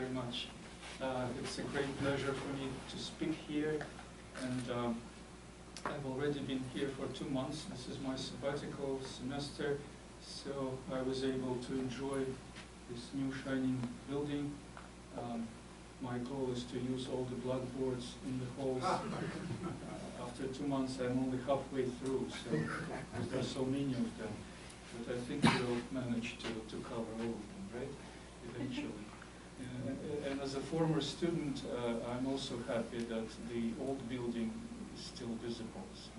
very much. It's a great pleasure for me to speak here, and I've already been here for 2 months. This is my sabbatical semester, so I was able to enjoy this new shining building. My goal is to use all the blackboards in the halls. After 2 months, I'm only halfway through, so because there are so many of them. But I think we'll manage to cover all of them, right? Eventually. And as a former student, I'm also happy that the old building is still visible. So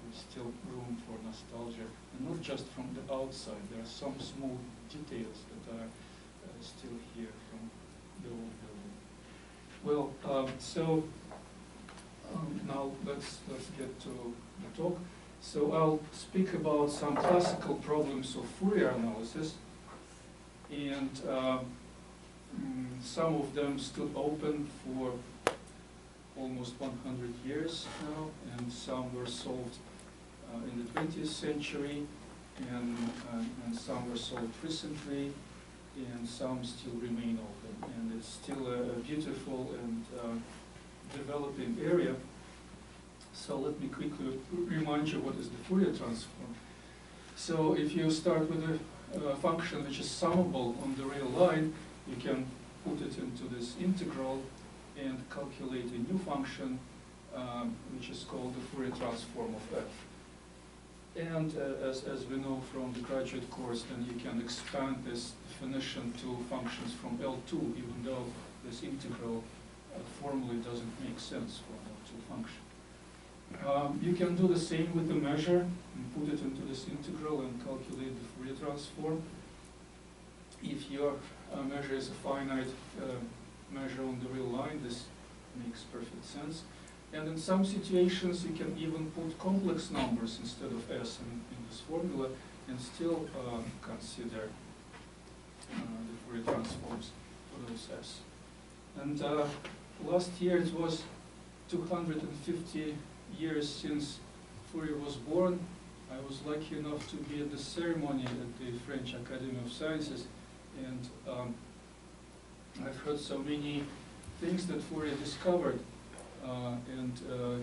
there's still room for nostalgia, and not just from the outside. There are some small details that are still here from the old building. Well, now let's get to the talk. So I'll speak about some classical problems of Fourier analysis, and some of them stood open for almost 100 years now, and some were solved in the 20th century, and some were solved recently, and some still remain open. And it's still a beautiful and developing area. So let me quickly remind you what is the Fourier transform. So if you start with a function which is summable on the real line, you can put it into this integral and calculate a new function which is called the Fourier transform of f. And as we know from the graduate course, then you can expand this definition to functions from L2, even though this integral formally doesn't make sense for an L2 function. You can do the same with the measure and put it into this integral and calculate the Fourier transform. If your measure is a finite measure on the real line, this makes perfect sense. And in some situations, you can even put complex numbers instead of s in this formula and still consider the Fourier transforms for those s. And last year it was 250 years since Fourier was born. I was lucky enough to be at the ceremony at the French Academy of Sciences, and I've heard so many things that Fourier discovered, and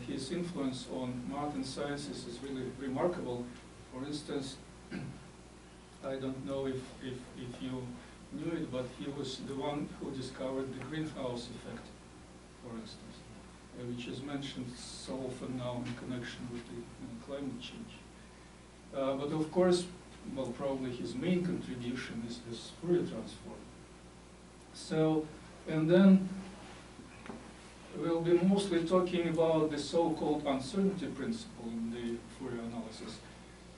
his influence on math and sciences is really remarkable. For instance, I don't know if you knew it, but he was the one who discovered the greenhouse effect, for instance, which is mentioned so often now in connection with the climate change. But of course, well, probably his main contribution is this Fourier transform. So, and then we'll be mostly talking about the so-called uncertainty principle in the Fourier analysis.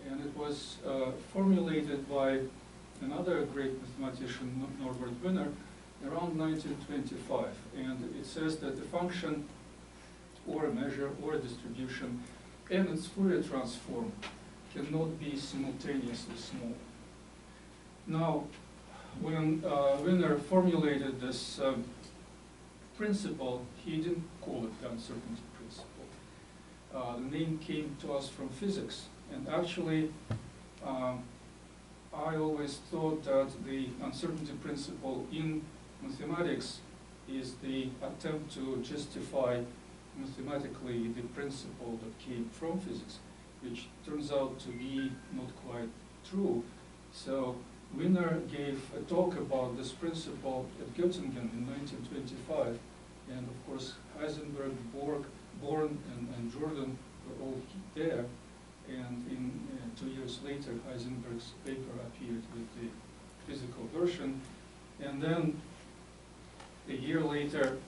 And it was formulated by another great mathematician, Norbert Wiener, around 1925. And it says that the function or a measure or a distribution and its Fourier transform cannot be simultaneously small. Now, when Wiener formulated this principle, he didn't call it the uncertainty principle. The name came to us from physics, and actually I always thought that the uncertainty principle in mathematics is the attempt to justify mathematically the principle that came from physics, which turns out to be not quite true. So Wiener gave a talk about this principle at Göttingen in 1925, and of course Heisenberg, Born, and Jordan were all there, and 2 years later Heisenberg's paper appeared with the physical version, and then a year later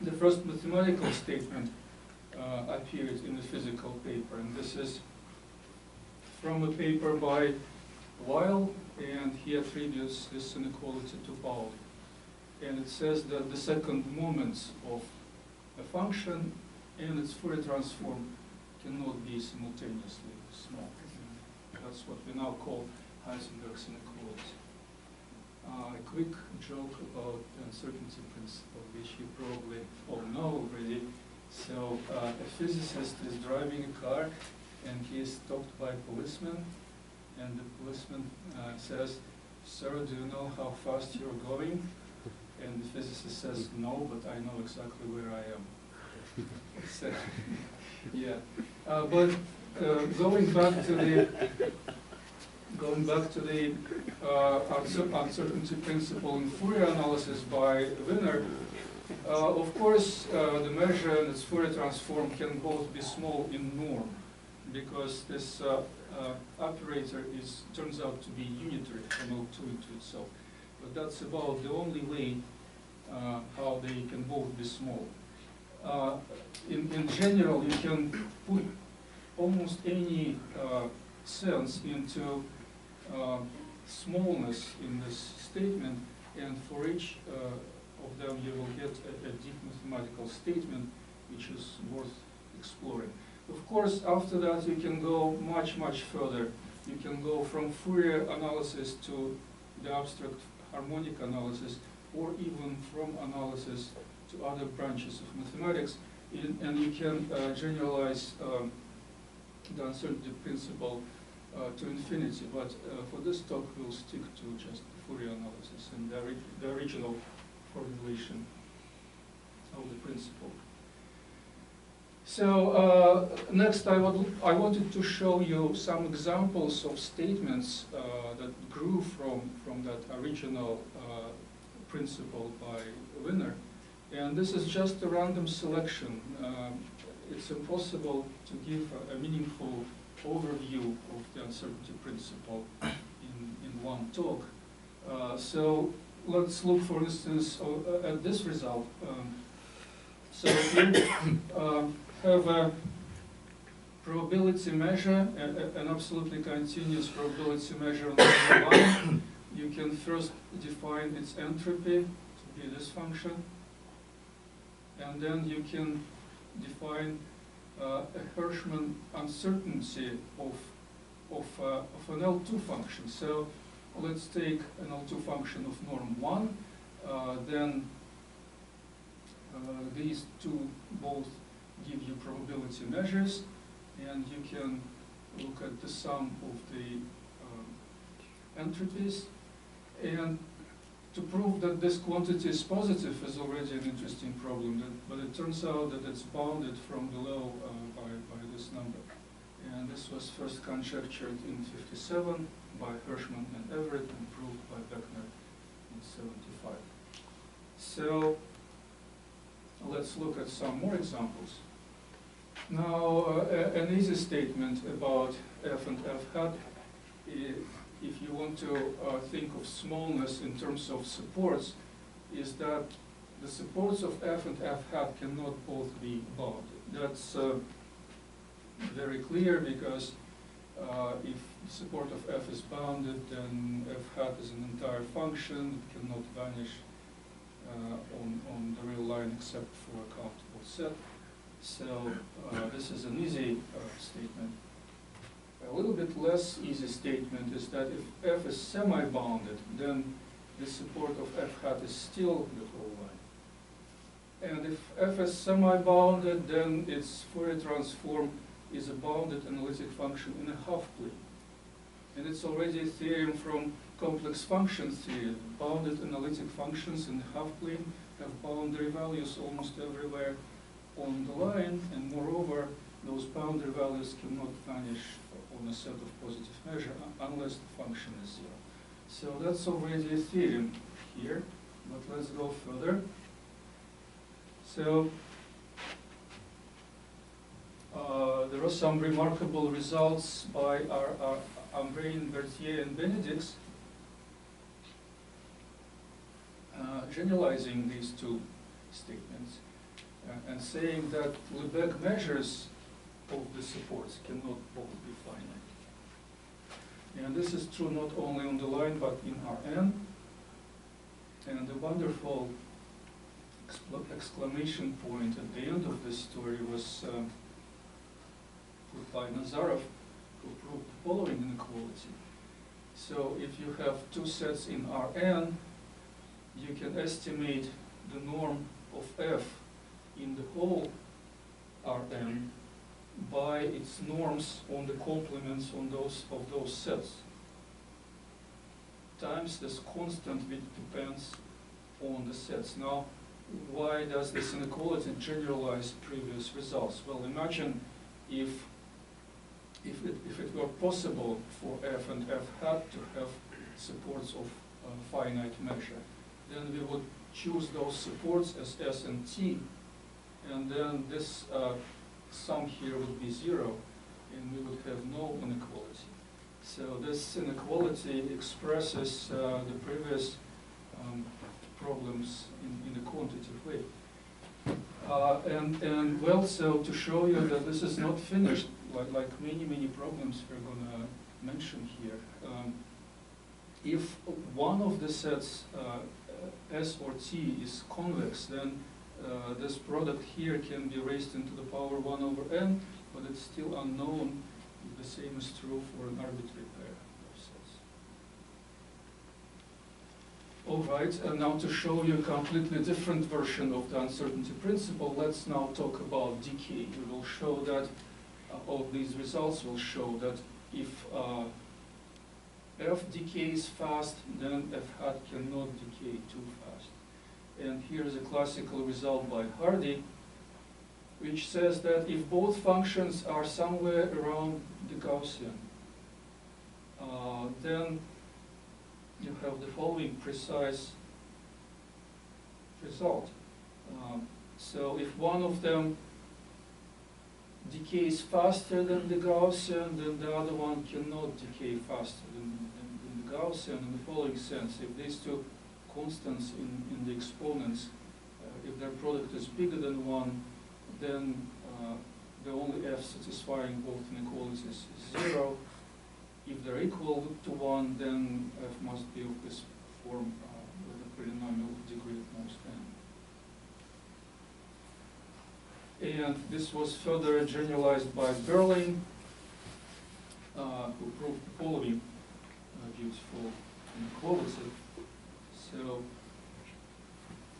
the first mathematical statement appeared in the physical paper, and this is from a paper by Weil, and he attributes this inequality to Pauli. And it says that the second moments of a function and its Fourier transform cannot be simultaneously small. And that's what we now call Heisenberg's inequality. A quick joke about the uncertainty principle, which you probably all know already. So a physicist is driving a car, and he is stopped by a policeman, and the policeman says, "Sir, do you know how fast you're going?" And the physicist says no, but I know exactly where I am. So, yeah, but going back to the uncertainty principle in Fourier analysis by Wiener, of course, the measure and its Fourier transform can both be small in norm, because this operator turns out to be unitary from L2 into itself. But that's about the only way how they can both be small. In general, you can put almost any sense into smallness in this statement, and for each of them you will get a deep mathematical statement which is worth exploring. Of course, after that you can go much, much further. You can go from Fourier analysis to the abstract harmonic analysis, or even from analysis to other branches of mathematics, and you can generalize the uncertainty principle to infinity. But for this talk, we'll stick to just Fourier analysis and the original formulation of the principle. So next, I wanted to show you some examples of statements that grew from that original principle by Wiener. And this is just a random selection. It's impossible to give a meaningful overview of the uncertainty principle in one talk. So let's look, for instance, at this result. So here have a probability measure, an absolutely continuous probability measure on the line. You can first define its entropy to be this function, and then you can define a Hirschman uncertainty of an L2 function. So let's take an L2 function of norm 1, then these two both give you probability measures, and you can look at the sum of the entropies. And to prove that this quantity is positive is already an interesting problem, but it turns out that it's bounded from below by this number. And this was first conjectured in '57 by Hirschman and Everett and proved by Beckner in '75. So let's look at some more examples. Now, an easy statement about f and f hat. If you want to think of smallness in terms of supports, is that the supports of f and f hat cannot both be bounded. That's very clear, because if the support of f is bounded, then f hat is an entire function. It cannot vanish on the real line except for a countable set. So this is an easy statement. A little bit less easy statement is that if f is semi-bounded, then the support of f hat is still the whole line. And if f is semi-bounded, then its Fourier transform is a bounded analytic function in a half-plane. And it's already a theorem from complex function theory. Bounded analytic functions in the half-plane have boundary values almost everywhere on the line, and moreover, those boundary values cannot vanish on a set of positive measure unless the function is zero. So that's already a theorem here, but let's go further. So there are some remarkable results by our Ambrain, Berthier, and Benedicts generalizing these two statements and saying that Lebesgue measures of the supports cannot both be finite. And this is true not only on the line, but in Rn. And the wonderful exclamation point at the end of this story was put by Nazarov, who proved the following inequality. So if you have two sets in Rn, you can estimate the norm of f in the whole Rn by its norms on the complements on of those sets, times this constant which depends on the sets. Now, why does this inequality generalize previous results? Well, imagine if it were possible for f and f hat to have supports of finite measure, then we would choose those supports as s and t, and then this sum here would be 0, and we would have no inequality. So this inequality expresses the previous problems in a quantitative way. And well, so to show you that this is not finished, like many problems we're going to mention here, if one of the sets S or T is convex, then this product here can be raised into the power 1 over n, but it's still unknown if the same is true for an arbitrary pair of sets. All right, and now to show you a completely different version of the uncertainty principle, let's now talk about decay. We will show that all these results will show that if f decays fast, then f hat cannot decay too fast. And here is a classical result by Hardy, which says that if both functions are somewhere around the Gaussian, then you have the following precise result. So if one of them decays faster than the Gaussian, then the other one cannot decay faster than the Gaussian in the following sense. If these two constants in the exponents, if their product is bigger than 1, then the only f satisfying both inequalities is 0. If they're equal to 1, then f must be of this form with a polynomial of degree at most n. And this was further generalized by Berling, who proved the following beautiful inequality. So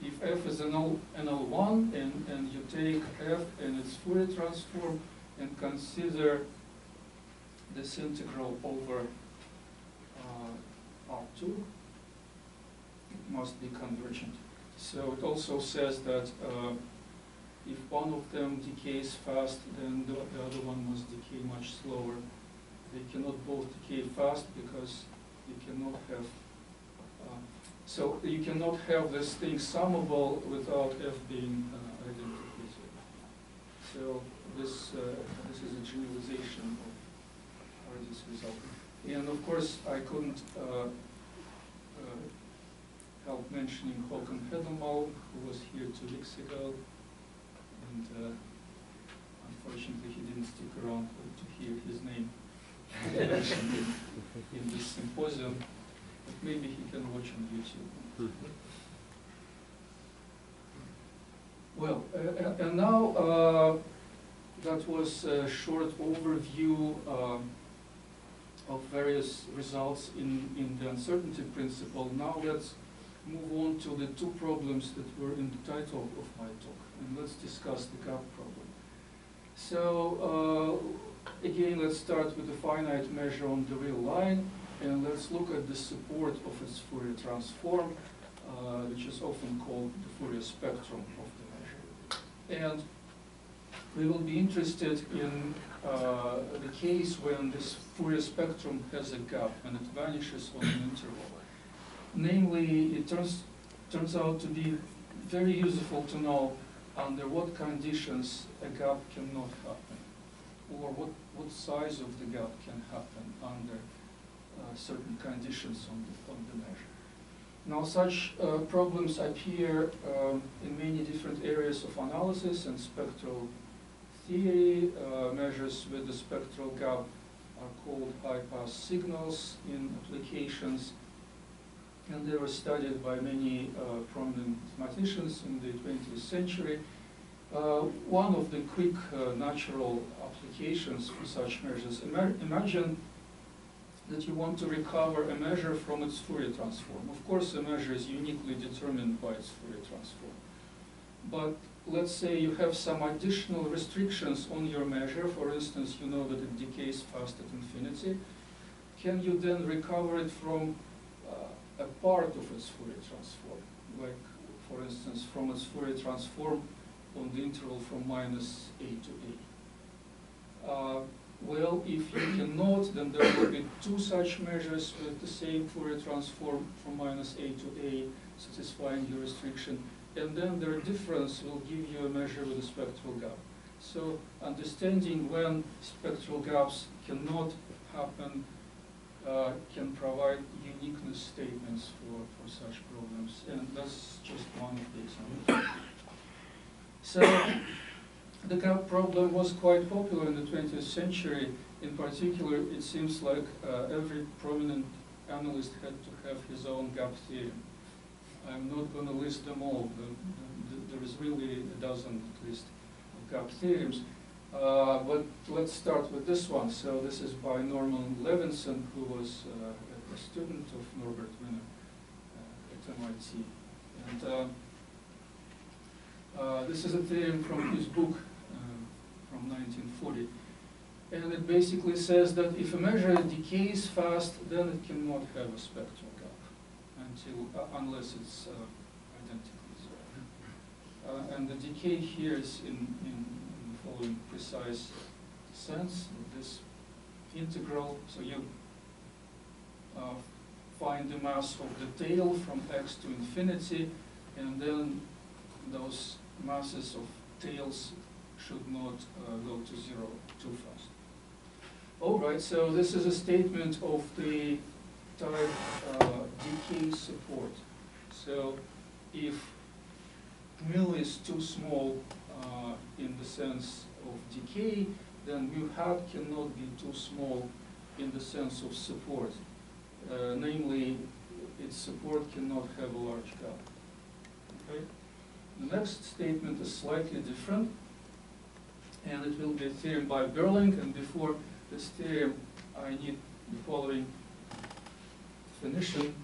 if f is NL1 and you take f and its Fourier transform and consider this integral over R2, it must be convergent. So it also says that if one of them decays fast, then the other one must decay much slower. They cannot both decay fast because you cannot have so you cannot have this thing summable without f being identically zero. So this is a generalization of Hardy's result. And of course, I couldn't help mentioning Håkon Hedemal, who was here 2 weeks ago, and unfortunately he didn't stick around to hear his name mentioned in this symposium. But maybe he can watch on YouTube. Well, and now that was a short overview of various results in the uncertainty principle. Now let's move on to the 2 problems that were in the title of my talk, and let's discuss the gap problem. So again, let's start with the finite measure on the real line, and let's look at the support of its Fourier transform, which is often called the Fourier spectrum of the measure. And we will be interested in the case when this Fourier spectrum has a gap and it vanishes on an interval. Namely, it turns out to be very useful to know under what conditions a gap cannot happen, or what size of the gap can happen under certain conditions on the measure. Now, such problems appear in many different areas of analysis and spectral theory. Measures with the spectral gap are called high-pass signals in applications, and they were studied by many prominent mathematicians in the 20th century. One of the quick natural applications for such measures, imagine that you want to recover a measure from its Fourier transform. Of course, a measure is uniquely determined by its Fourier transform. But let's say you have some additional restrictions on your measure. For instance, you know that it decays fast at infinity. Can you then recover it from a part of its Fourier transform, like, for instance, from its Fourier transform on the interval from minus a to a. Well, if you can note, then there will be two such measures with the same Fourier transform from minus a to a, satisfying your restriction, and then their difference will give you a measure with a spectral gap. So understanding when spectral gaps cannot happen can provide uniqueness statements for such problems, and that's just one of the examples. So the gap problem was quite popular in the 20th century. In particular, it seems like every prominent analyst had to have his own gap theorem. I'm not going to list them all. There is really a dozen, at least, of gap theorems. But let's start with this one. So this is by Norman Levinson, who was a student of Norbert Wiener at MIT. And this is a theorem from his book from 1940. And it basically says that if a measure decays fast, then it cannot have a spectral gap unless it's identically zero. And the decay here is in the following precise sense. This integral, so you find the mass of the tail from x to infinity, and then those masses of tails should not go to zero too fast. All right, so this is a statement of the type decay support. So if mu is too small in the sense of decay, then mu hat cannot be too small in the sense of support. Namely, its support cannot have a large gap. Okay? The next statement is slightly different, and it will be a theorem by Berling, and before this theorem I need the following definition.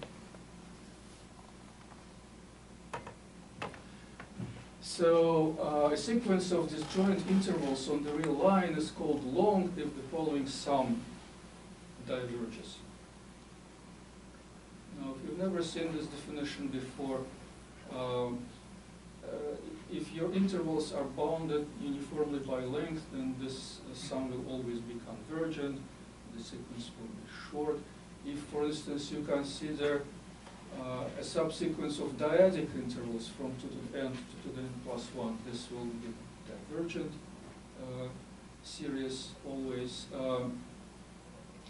So a sequence of disjoint intervals on the real line is called long if the following sum diverges. Now, if you've never seen this definition before, if your intervals are bounded uniformly by length, then this sum will always be convergent. The sequence will be short. If, for instance, you consider a subsequence of dyadic intervals from 2 to the n to the n plus 1, this will be divergent series always.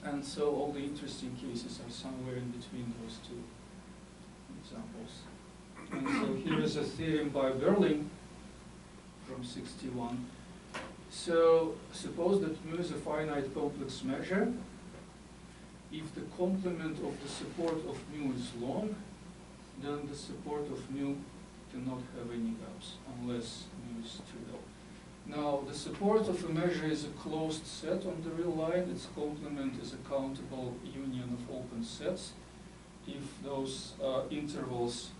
And so all the interesting cases are somewhere in between those two examples. And so here is a theorem by Berling from 61. So suppose that mu is a finite complex measure. If the complement of the support of mu is long, then the support of mu cannot have any gaps unless mu is trivial. Now, the support of a measure is a closed set on the real line. Its complement is a countable union of open sets. If those intervals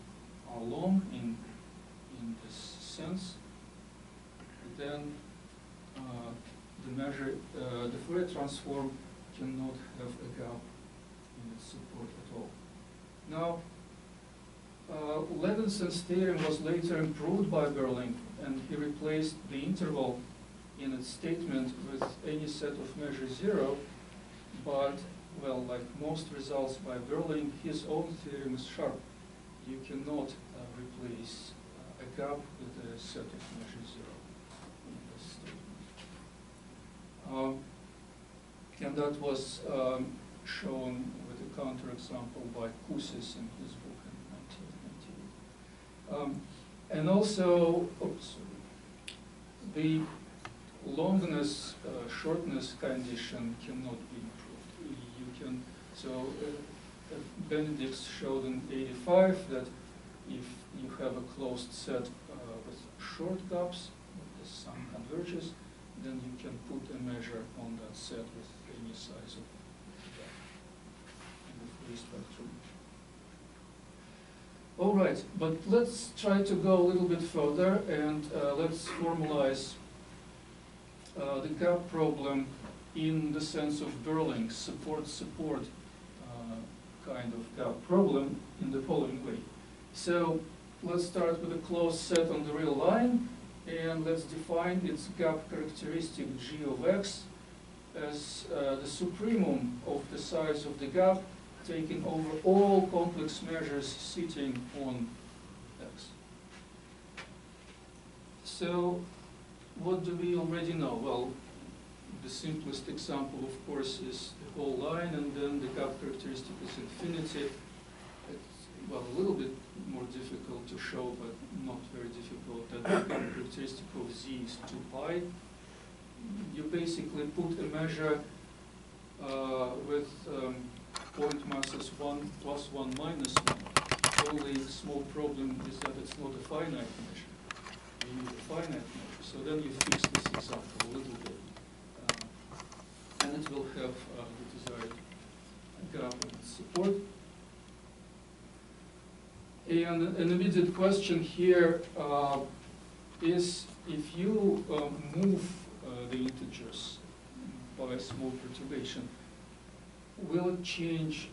are long in this sense, then the measure, the Fourier transform cannot have a gap in its support at all. Now, Levinson's theorem was later improved by Berling, and he replaced the interval in its statement with any set of measure 0, but, well, like most results by Berling, his own theorem is sharp. You cannot replace a gap with a set of measure 0 in this statement. And that was shown with a counterexample by Kusis in his book in 1998. And also, the longness, shortness condition cannot be improved. You can, so Benedict's showed in 85 that if you have a closed set with short gaps, the sum converges, then you can put a measure on that set with any size of gap in the Fourier spectrum. All right, but let's try to go a little bit further, and let's formalize the gap problem in the sense of Berling's support-support kind of gap problem in the following way. So let's start with a closed set on the real line, and let's define its gap characteristic g of x as the supremum of the size of the gap taking over all complex measures sitting on x. So what do we already know? Well, the simplest example, of course, is the whole line, and then the gap characteristic is infinity. It's, well, a little bit more difficult to show, but not very difficult, that the gap characteristic of z is 2 pi. You basically put a measure with point masses 1 plus 1 minus 1. The only small problem is that it's not a finite measure. You need a finite measure. So then you fix this example a little bit. And it will have the desired gap and support. And an immediate question here is, if you move the integers by a small perturbation, will it change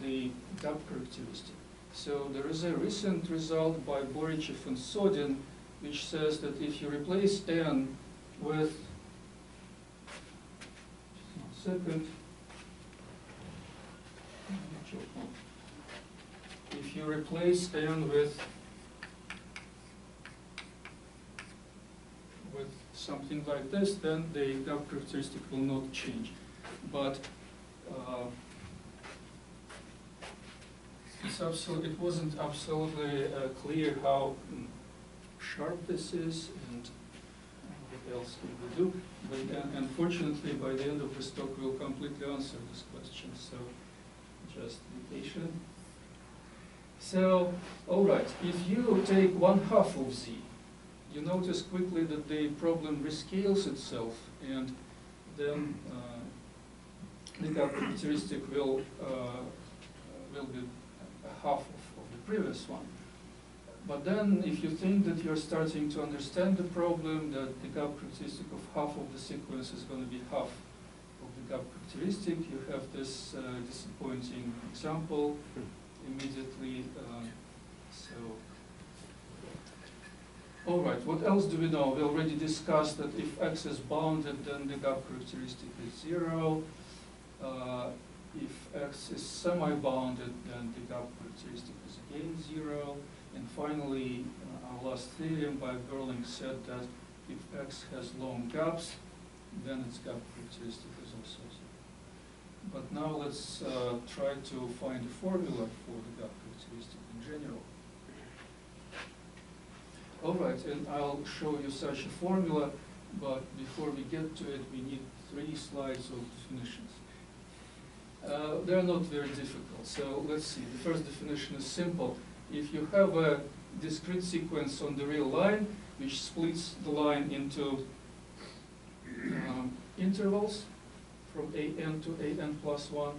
the gap characteristic? So there is a recent result by Borichev and Sodin which says that if you replace n with, if you replace n with something like this, then the gap characteristic will not change. But it wasn't absolutely clear how sharp this is and what else can we do. But unfortunately, by the end of this talk, we'll completely answer this question. So just be patient. So, all right, if you take 1/2 of z, you notice quickly that the problem rescales itself, and then the gap characteristic will be a half of the previous one. But then, if you think that you're starting to understand the problem, that the gap characteristic of half of the sequence is going to be half of the gap characteristic, you have this disappointing example immediately. All right, what else do we know? We already discussed that if x is bounded, then the gap characteristic is 0. If x is semi-bounded, then the gap characteristic is again 0. And finally, our last theorem by Berling said that if x has long gaps, then its gap characteristic is also 0. But now let's try to find a formula for the gap characteristic in general. All right, and I'll show you such a formula, but before we get to it, we need 3 slides of definitions. They're not very difficult, so let's see. The first definition is simple. If you have a discrete sequence on the real line, which splits the line into intervals from an to an plus 1,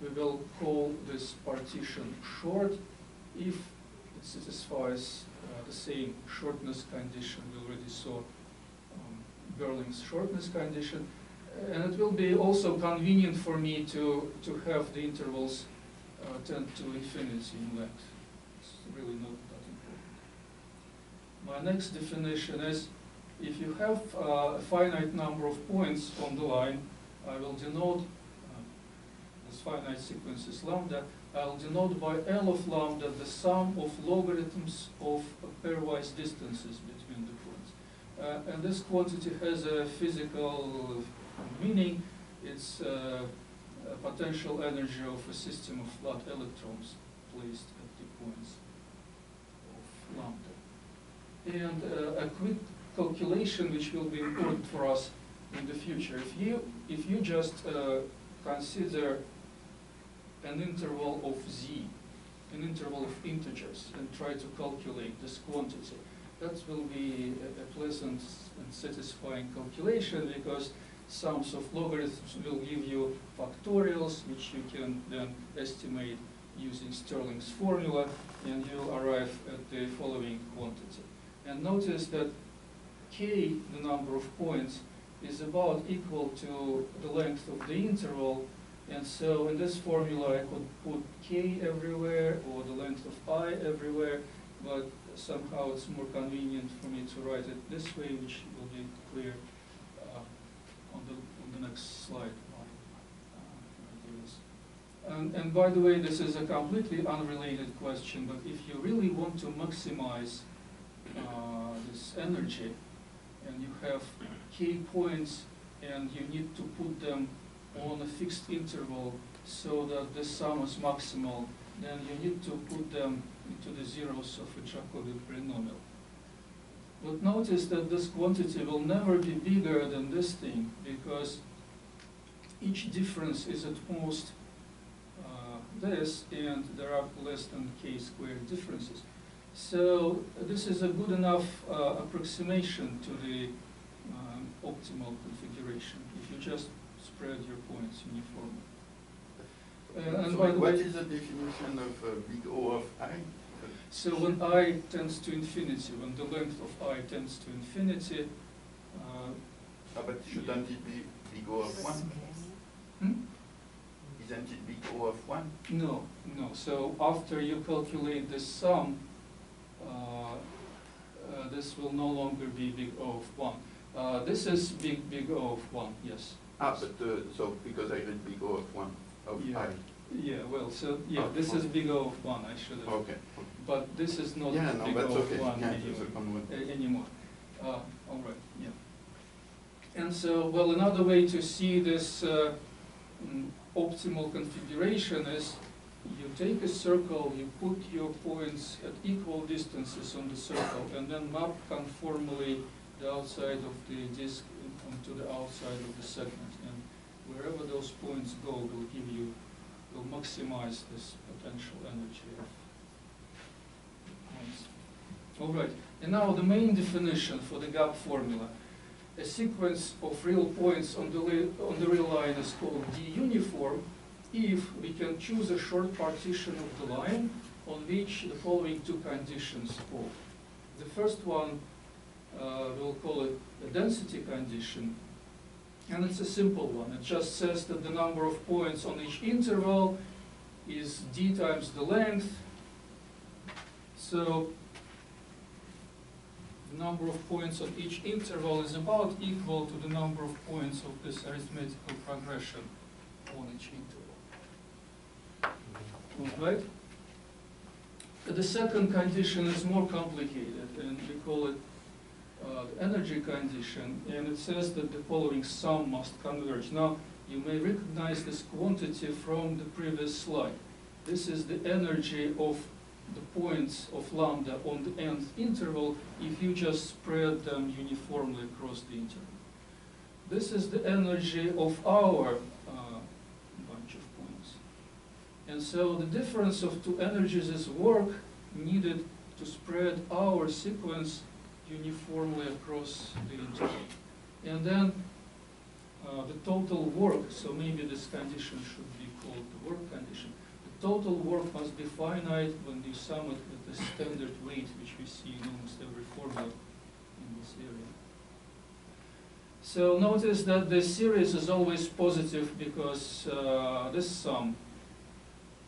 we will call this partition short if it satisfies the same shortness condition. We already saw Berling's shortness condition. And it will be also convenient for me to have the intervals tend to infinity in length. It's really not that important. My next definition is, if you have a finite number of points on the line, I will denote this finite sequence is lambda. I'll denote by L of lambda the sum of logarithms of pairwise distances between the points. And this quantity has a physical meaning. It's a potential energy of a system of flat electrons placed at the points of lambda. And a quick calculation which will be important for us in the future. If you just consider an interval of z, an interval of integers, and try to calculate this quantity, that will be a pleasant and satisfying calculation, because sums of logarithms will give you factorials, which you can then estimate using Stirling's formula, and you'll arrive at the following quantity. And notice that k, the number of points, is about equal to the length of the interval And so in this formula I could put k everywhere or the length of I everywhere, but somehow it's more convenient for me to write it this way, which will be clear on the next slide. And by the way, this is a completely unrelated question, but if you really want to maximize this energy, and you have k points, and you need to put them on a fixed interval so that the sum is maximal, then you need to put them into the zeros of a Jacobi polynomial. But notice that this quantity will never be bigger than this thing, because each difference is at most this, and there are less than k squared differences. So this is a good enough approximation to the optimal configuration, if you just spread your points uniformly. And so by the what way, is the definition of big O of I? so when I tends to infinity, when the length of I tends to infinity, But shouldn't it be big O of 1? Isn't it big O of 1? No, no. So after you calculate this sum, this will no longer be big O of 1. This is big O of 1, yes. But so because I read big O of 1 of Yeah. I. Yeah, well, so yeah, Oh, this is okay. big O of 1, I should have. Okay. But this is not Yeah, no, big that's O of okay. 1 Yeah, anymore. it's a common one. Anymore. All right, yeah. And so, well, another way to see this optimal configuration is you take a circle, you put your points at equal distances on the circle, and then map conformally the outside of the disk onto the outside of the segment. And wherever those points go will maximize this potential energy of points. All right, and now the main definition for the gap formula. A sequence of real points on the real line is called D-uniform if we can choose a short partition of the line on which the following two conditions hold. The first one, we'll call it a density condition, and it's a simple one. It just says that the number of points on each interval is d times the length. So the number of points on each interval is about equal to the number of points of this arithmetical progression on each interval. All right? The second condition is more complicated, and we call it the energy condition, and it says that the following sum must converge. Now, you may recognize this quantity from the previous slide. This is the energy of the points of lambda on the nth interval if you just spread them uniformly across the interval. This is the energy of our bunch of points. And so the difference of two energies is work needed to spread our sequence uniformly across the interval. And then the total work, so maybe this condition should be called the work condition. Total work must be finite when you sum it with the standard weight, which we see in almost every formula in this area. So notice that the series is always positive because this sum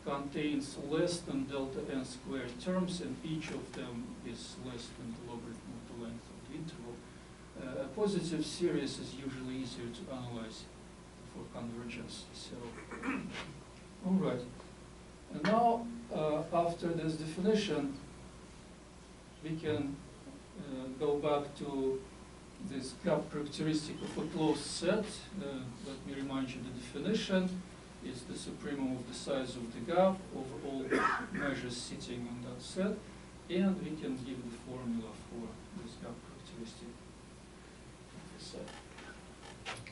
contains less than delta n squared terms, and each of them is less than the logarithm of the length of the interval. A positive series is usually easier to analyze for convergence. So, all right. And now, after this definition, we can go back to this gap characteristic of a closed set. Let me remind you the definition. It's the supremum of the size of the gap over all measures sitting on that set. And we can give the formula for this gap characteristic of the set.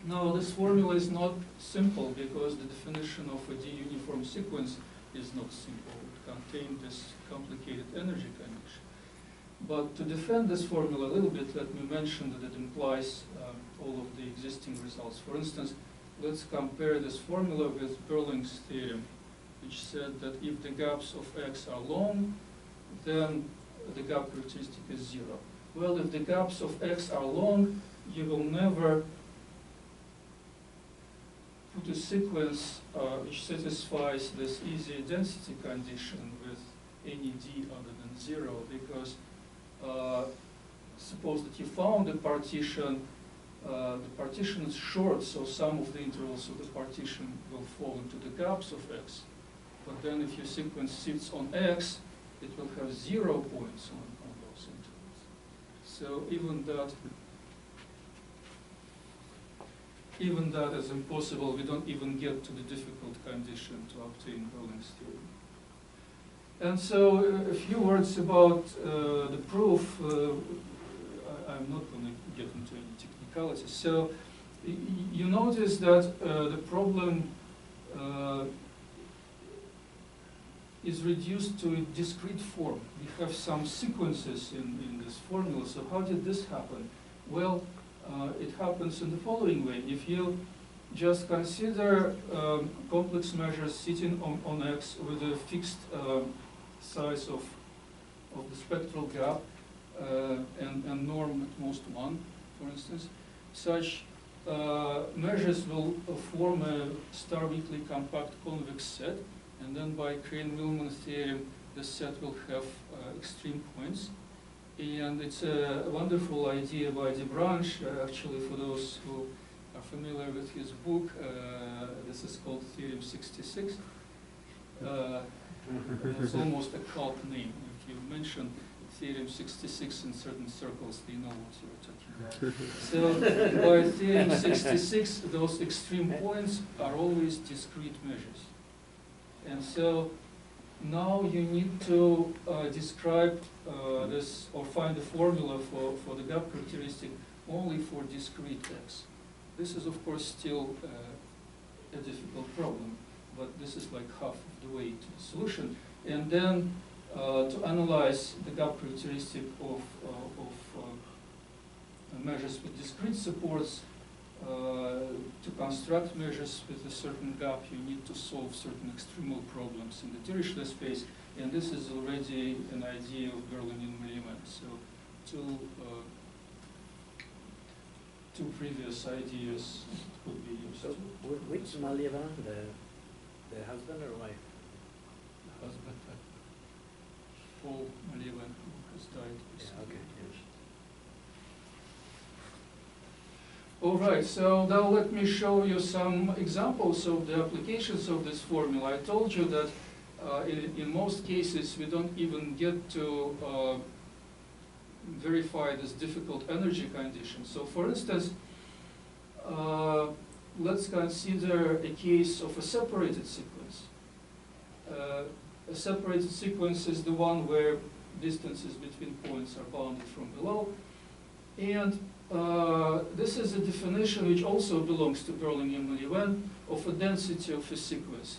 Now, this formula is not simple because the definition of a D-uniform sequence is not simple. It contains this complicated energy condition. But to defend this formula a little bit, let me mention that it implies all of the existing results. For instance, let's compare this formula with Berling's theorem, which said that if the gaps of X are long, then the gap characteristic is 0. Well, if the gaps of X are long, you will never put a sequence which satisfies this easy density condition with any d other than 0, because suppose that you found a partition, the partition is short, so some of the intervals of the partition will fall into the gaps of x. But then if your sequence sits on x, it will have 0 points on those intervals. So even that is impossible. We don't even get to the difficult condition to obtain Berling's theorem. And so a few words about the proof. I'm not going to get into any technicalities. So you notice that the problem is reduced to a discrete form. We have some sequences in this formula. So how did this happen? Well, it happens in the following way. If you just consider complex measures sitting on X with a fixed size of the spectral gap and norm at most 1, for instance, such measures will form a star-weakly compact convex set, and then by Crane-Millman theorem, the set will have extreme points. And it's a wonderful idea by Debranche, actually, for those who are familiar with his book. This is called Theorem 66. It's almost a cult name. If you mention Theorem 66 in certain circles, they know what you're talking about. So by Theorem 66, those extreme points are always discrete measures. And so now you need to describe this, or find a formula for the gap characteristic only for discrete x. This is, of course, still a difficult problem, but this is like half of the way to the solution. And then to analyze the gap characteristic of measures with discrete supports, to construct measures with a certain gap, you need to solve certain extremal problems in the Dirichlet space, and this is already an idea of Berlin-Millman. So two previous ideas could be used. So which Millman, the husband or wife? The husband, Paul Millman, who has died. Yeah, okay. All right, so now let me show you some examples of the applications of this formula. I told you that in most cases we don't even get to verify this difficult energy condition. So for instance, let's consider a case of a separated sequence. A separated sequence is the one where distances between points are bounded from below. And this is a definition which also belongs to Berlin-Millman of a density of a sequence,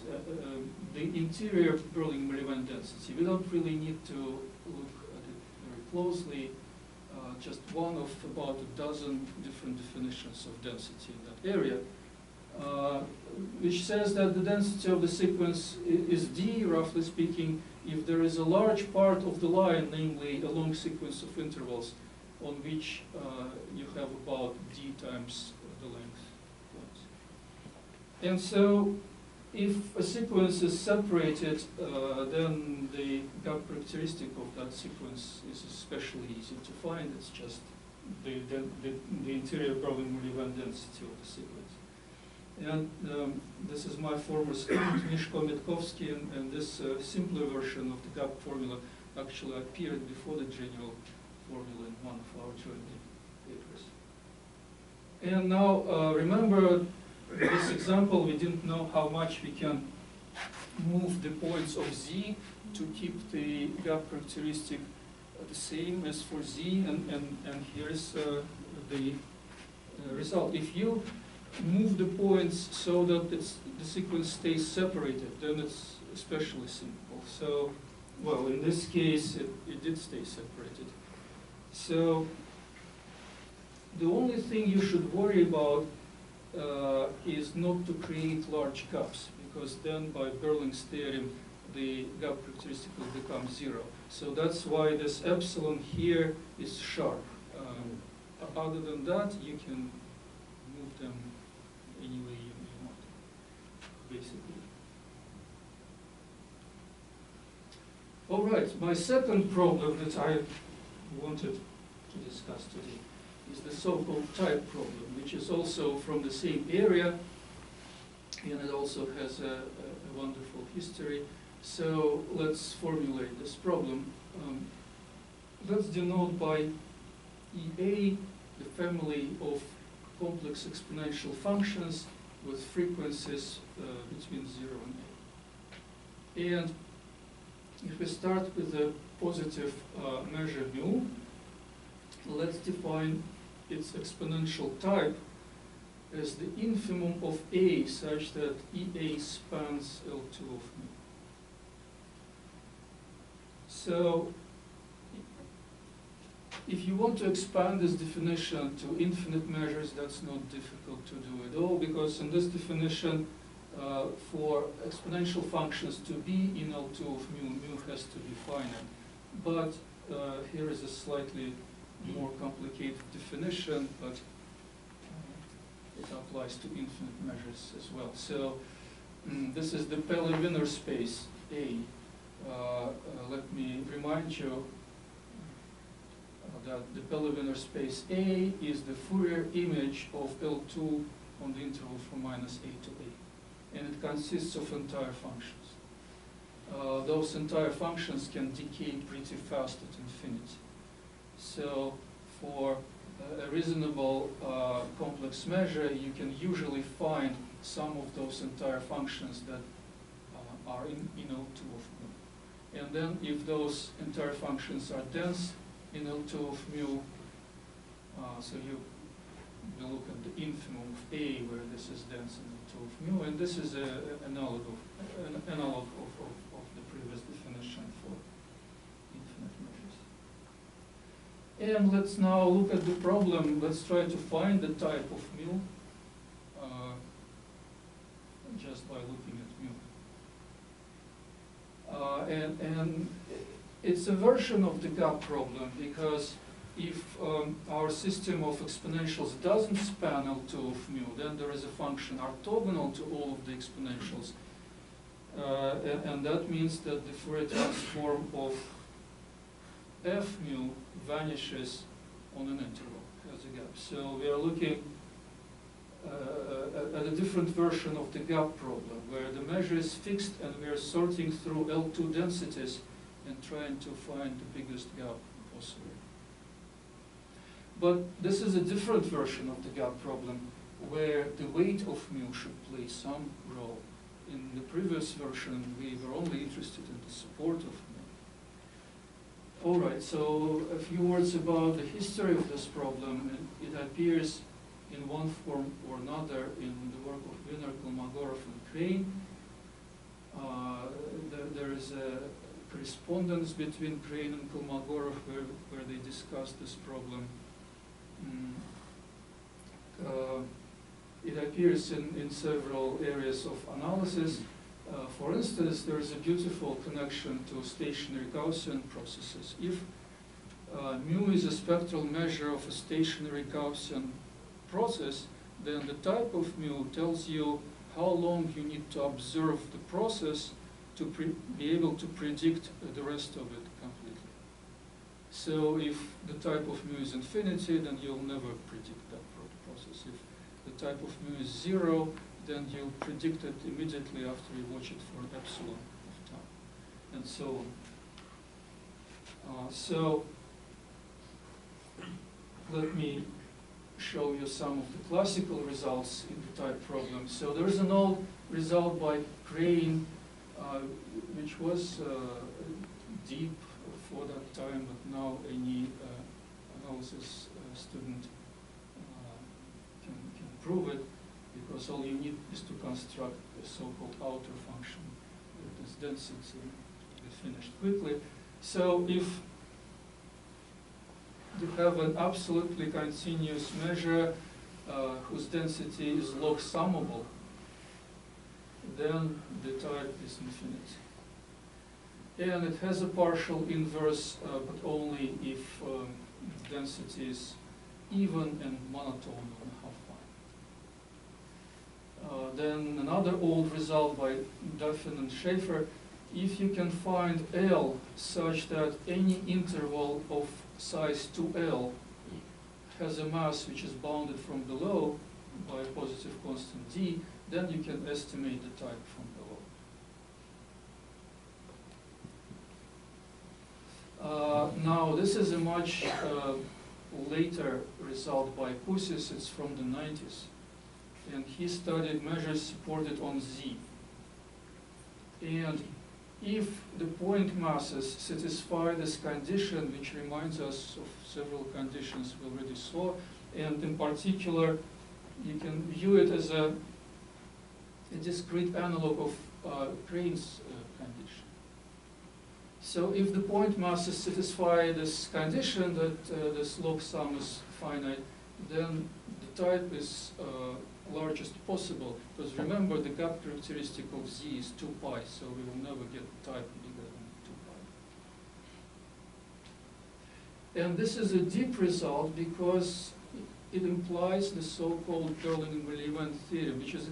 the interior Berlin-Millman density. We don't really need to look at it very closely, just one of about a dozen different definitions of density in that area, which says that the density of the sequence is D, roughly speaking, if there is a large part of the line, namely a long sequence of intervals, on which you have about d times the length points. And so if a sequence is separated, then the gap characteristic of that sequence is especially easy to find. It's just the interior Berlin-Millman density of the sequence. And this is my former student, Mishko Metkovsky, and this simpler version of the gap formula actually appeared before the general formula in one of our joint papers. And now remember this example, we didn't know how much we can move the points of z to keep the gap characteristic the same as for z, and here's the result. If you move the points so that the sequence stays separated, then it's especially simple. So, well, in this case, it did stay separated. So the only thing you should worry about is not to create large gaps, because then by Berling's theorem, the gap characteristic will become 0. So that's why this epsilon here is sharp. Other than that, you can move them any way you want. basically. All right, my second problem that I wanted to discuss today is the so-called type problem, which is also from the same area, and it also has a wonderful history. So let's formulate this problem. Let's denote by EA the family of complex exponential functions with frequencies between 0 and A. And if we start with the positive measure mu, let's define its exponential type as the infimum of A, such that EA spans L2 of mu. So if you want to expand this definition to infinite measures, that's not difficult to do at all, because in this definition, for exponential functions to be in L2 of mu, mu has to be finite. But here is a slightly more complicated definition, but it applies to infinite measures as well. So this is the Pelle-Wiener space A. Let me remind you that the Pelle-Wiener space A is the Fourier image of L2 on the interval from -A to A. And it consists of entire functions. Those entire functions can decay pretty fast at infinity. So for a reasonable complex measure, you can usually find some of those entire functions that are in L2 of mu. And then if those entire functions are dense in L2 of mu, so you look at the infimum of A, where this is dense in L2 of mu, and this is an analog of the previous definition for infinite measures. And let's now look at the problem. Let's try to find the type of mu just by looking at mu. And it's a version of the gap problem, because if our system of exponentials doesn't span L2 of mu, then there is a function orthogonal to all of the exponentials. And that means that the Fourier transform of f mu vanishes on an interval as a gap. So we are looking at a different version of the gap problem, where the measure is fixed and we are sorting through L2 densities and trying to find the biggest gap possible. But this is a different version of the gap problem, where the weight of mu should play some role. In the previous version, we were only interested in the support of mu. All right, so a few words about the history of this problem. It appears in one form or another in the work of Wiener, Kolmogorov, and Crane. There is a correspondence between Crane and Kolmogorov where they discuss this problem. It appears in several areas of analysis. For instance, there is a beautiful connection to stationary Gaussian processes. If mu is a spectral measure of a stationary Gaussian process, then the type of mu tells you how long you need to observe the process to be able to predict the rest of it completely. So if the type of mu is infinity, then you'll never predict that process. If the type of mu is 0, then you'll predict it immediately after you watch it for epsilon of time, and so on. So let me show you some of the classical results in the type problem. So there is an old result by Crane, which was deep for that time, but now any analysis student can prove it, because all you need is to construct a so-called outer function with this density to be finished quickly. So if you have an absolutely continuous measure whose density is log summable, then the type is infinite. And it has a partial inverse, but only if density is even and monotone on half-line. Then another old result by Duffin and Schaefer, if you can find L such that any interval of size 2L has a mass which is bounded from below by a positive constant d, then you can estimate the type from below. Now this is a much later result by Pusis. It's from the 90s. And he studied measures supported on Z. And if the point masses satisfy this condition, which reminds us of several conditions we already saw, and in particular, you can view it as a discrete analog of Green's condition. So if the point masses satisfy this condition that the slope sum is finite, then the type is largest possible, because remember the gap characteristic of Z is 2 pi, so we will never get type bigger than 2 pi. And this is a deep result because it implies the so-called Perlin-Melievant theorem, which is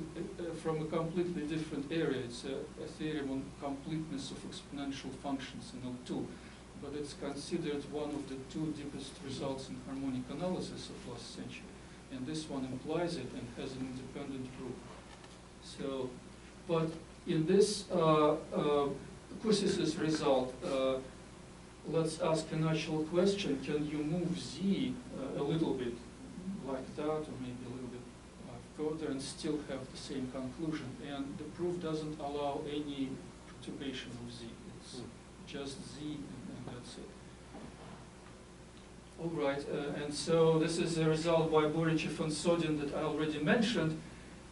from a completely different area. It's a theorem on completeness of exponential functions in L2, but it's considered one of the 2 deepest results in harmonic analysis of last century. And this one implies it and has an independent proof. So, but in this Pusis' result, let's ask a natural question: can you move Z a little bit like that, or maybe a little bit further, and still have the same conclusion? And the proof doesn't allow any perturbation of Z. It's just Z, and that's it. All right, and so this is a result by Borichev and Sodin that I already mentioned.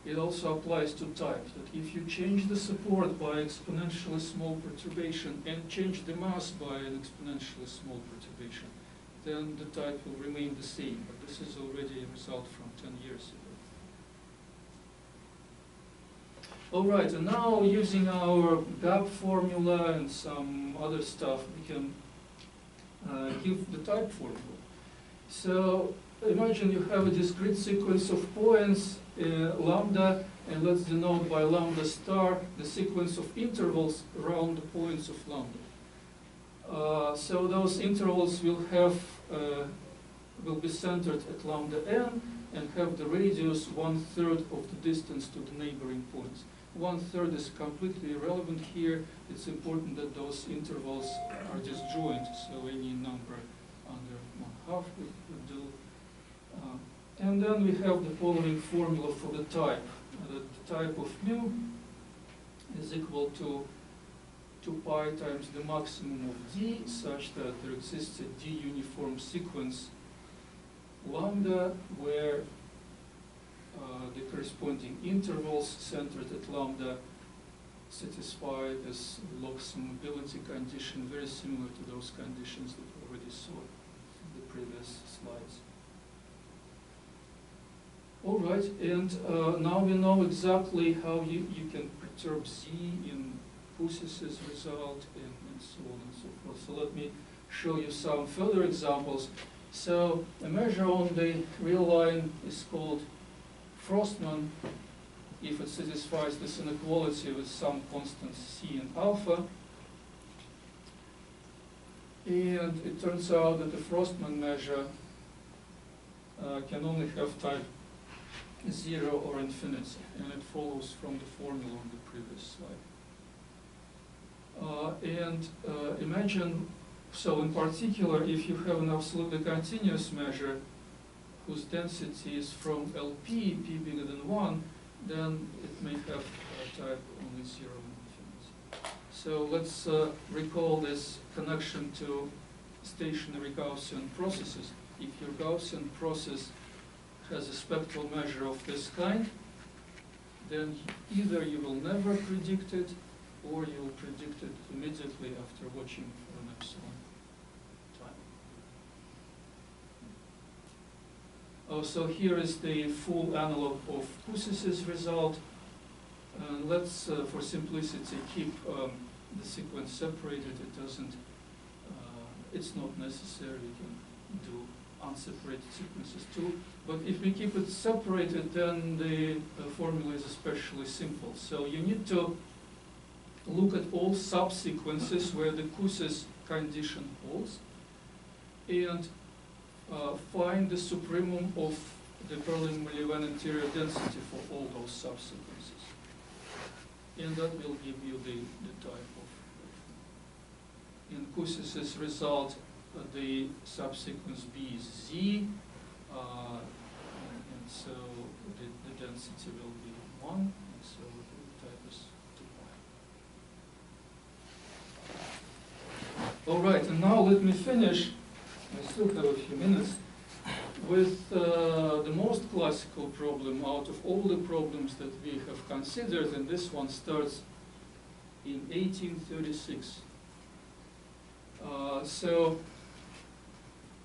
It also applies to type, that if you change the support by exponentially small perturbation and change the mass by an exponentially small perturbation, then the type will remain the same. But this is already a result from 10 years ago. All right, and now using our gap formula and some other stuff, we can give the type formula. So imagine you have a discrete sequence of points, lambda, and let's denote by lambda star the sequence of intervals around the points of lambda. So those intervals will be centered at lambda n and have the radius 1/3 of the distance to the neighboring points. 1/3 is completely irrelevant here. It's important that those intervals are disjoint, so any number under 1/2 would do. And then we have the following formula for the type. The type of mu is equal to 2 pi times the maximum of d, such that there exists a d-uniform sequence lambda, where the corresponding intervals centered at lambda satisfy this log mobility condition, very similar to those conditions that we already saw in the previous slides. All right, and now we know exactly how you can perturb Z in Pusis' result and so on and so forth. So let me show you some further examples. So a measure on the real line is called Frostman if it satisfies this inequality with some constants C and alpha. And it turns out that the Frostman measure can only have type 0 or infinity, and it follows from the formula on the previous slide. Imagine, so in particular, if you have an absolutely continuous measure whose density is from LP, p bigger than 1, then it may have type only 0 and infinity. So let's recall this connection to stationary Gaussian processes. If your Gaussian process has a spectral measure of this kind, then either you will never predict it, or you will predict it immediately after watching for an epsilon time. Oh, so here is the full analog of Pusis' result. And let's, for simplicity, keep the sequence separated. It doesn't, it's not necessary. You can do unseparated sequences too. But if we keep it separated, then the formula is especially simple. So you need to look at all subsequences where the Cous's condition holds and find the supremum of the Berlin-Molevan interior density for all those subsequences. And that will give you the type of. In Cous's result, the subsequence B is Z, and so the density will be 1, and so the type is 2π. All right, and now let me finish, I still have a few minutes, with the most classical problem out of all the problems that we have considered, and this one starts in 1836.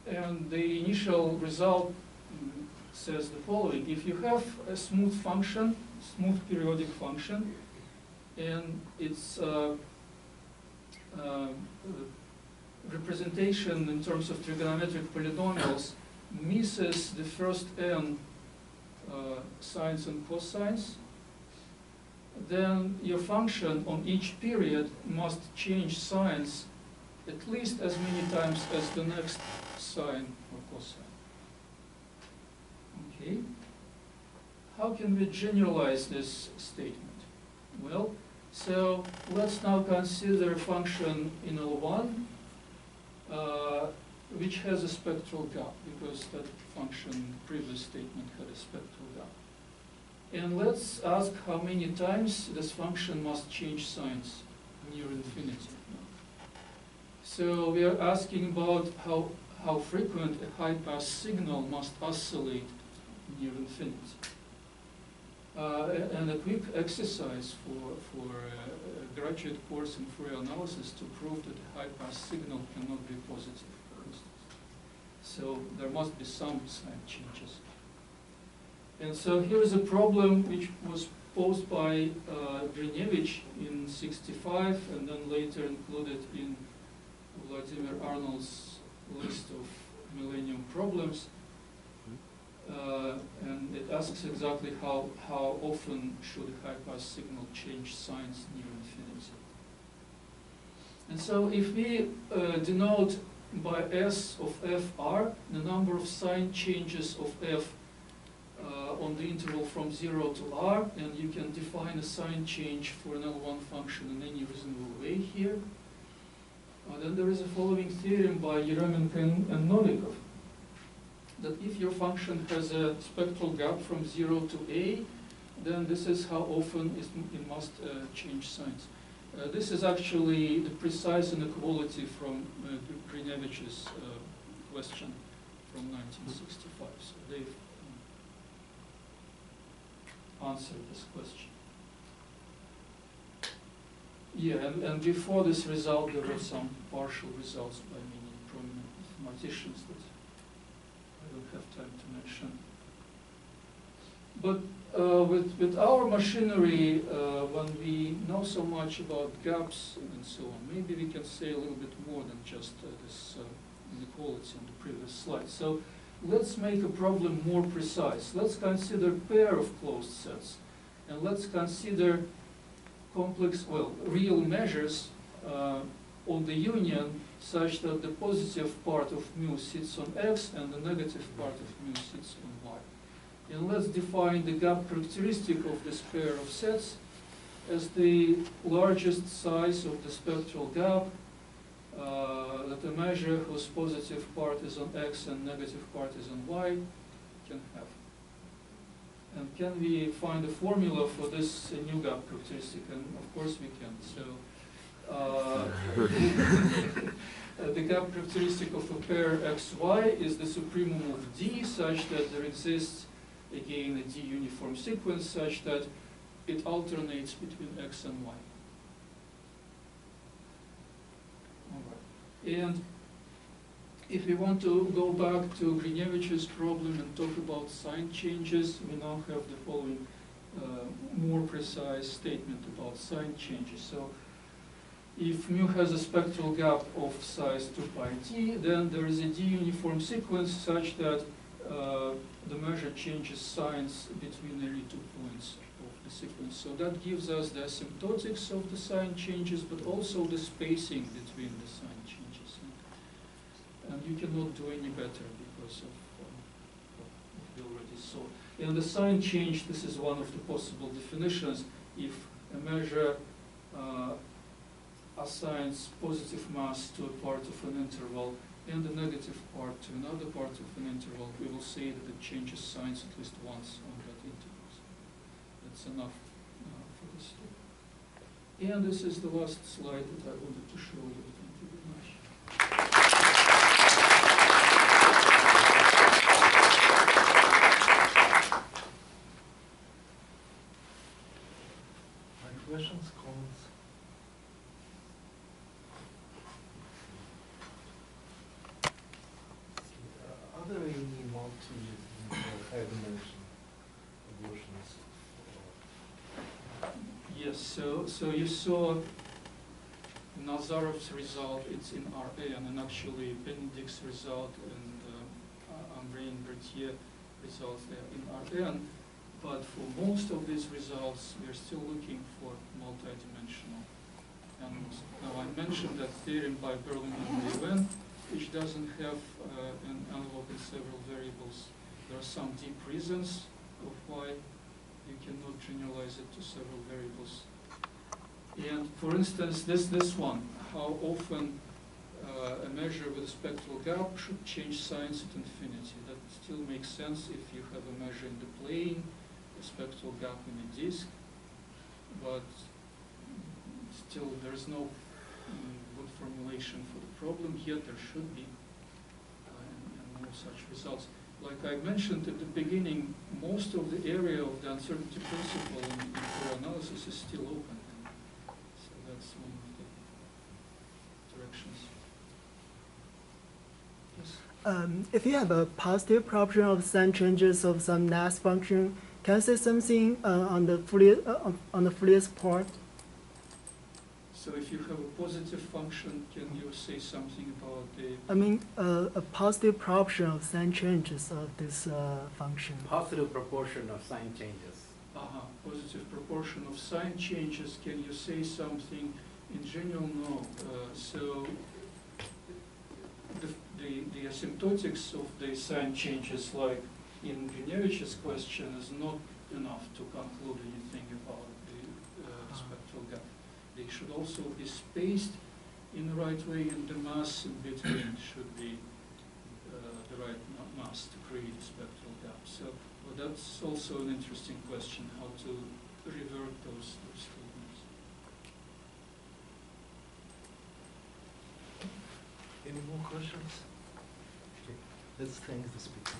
And the initial result says the following: if you have a smooth function, smooth periodic function, and its representation in terms of trigonometric polynomials misses the first n sines and cosines, then your function on each period must change signs at least as many times as the next sine or cosine. Okay. How can we generalize this statement? Well, so let's now consider a function in L1 which has a spectral gap, because that function previous statement had a spectral gap. And let's ask how many times this function must change signs near infinity. So we are asking about how frequent a high-pass signal must oscillate near infinity. And a quick exercise for a graduate course in Fourier analysis to prove that a high-pass signal cannot be positive, for instance. So there must be some sign changes. And so here is a problem which was posed by Grinevich in '65 and then later included in Vladimir Arnold's list of millennium problems. And it asks exactly how often should a high-pass signal change signs near infinity. And so if we denote by S of Fr the number of sign changes of F on the interval from 0 to R, and you can define a sign change for an L1 function in any reasonable way here, then there is a following theorem by Yeremenko and Novikov, that if your function has a spectral gap from 0 to A, then this is how often it must change signs. This is actually the precise inequality from Grinevich's question from 1965. So they've answered this question. Yeah, and before this result, there were some partial results by many prominent mathematicians that I don't have time to mention. But with our machinery, when we know so much about gaps and so on, maybe we can say a little bit more than just this inequality on the previous slide. So let's make a problem more precise. Let's consider a pair of closed sets, and let's consider complex, well, real measures on the union such that the positive part of mu sits on X and the negative part of mu sits on Y. And let's define the gap characteristic of this pair of sets as the largest size of the spectral gap that a measure whose positive part is on X and negative part is on Y can have. And can we find a formula for this new gap characteristic? And of course we can. So the gap characteristic of a pair XY is the supremum of D, such that there exists again a D uniform sequence such that it alternates between X and Y. All right. And if we want to go back to Grinevich's problem and talk about sign changes, we now have the following more precise statement about sign changes. So if mu has a spectral gap of size 2 pi t, then there is a d-uniform sequence such that the measure changes signs between any 2 points of the sequence. So that gives us the asymptotics of the sign changes, but also the spacing between the sign changes. And you cannot do any better because of what we already saw. And the sign change, this is one of the possible definitions. If a measure assigns positive mass to a part of an interval and a negative part to another part of an interval, we will say that it changes signs at least once on that interval. So that's enough for this talk. And this is the last slide that I wanted to show you. Thank you very much. Any questions, comments? Are there any multi-dimension evolutions? Yes, so you saw Nazarov's result, it's in Rn, and actually Benedict's result and André and Berthier results there in Rn. But for most of these results, we are still looking for multidimensional animals. Now, I mentioned that theorem by Berlin and Levin, which doesn't have an analog in several variables. There are some deep reasons of why you cannot generalize it to several variables. And for instance, this one, how often a measure with a spectral gap should change signs at infinity. That still makes sense if you have a measure in the plane, a spectral gap in a disk, but still there is no good formulation for the problem, yet there should be, and no such results. Like I mentioned at the beginning, most of the area of the uncertainty principle in Fourier analysis is still open. So that's one of the directions. Yes? If you have a positive proportion of sign changes of some Nash function, can I say something on the Fourier's part? So if you have a positive function, can you say something about the... I mean, a positive proportion of sign changes of this function. Positive proportion of sign changes. Positive proportion of sign changes. Can you say something? In general, no. So the asymptotics of the sign changes, like in Vinevich's question, is not enough to conclude anything about the spectral gap. They should also be spaced in the right way, and the mass in between should be the right mass to create a spectral gap. So that's also an interesting question, how to revert those statements. Any more questions? Okay. Let's thank the speaker.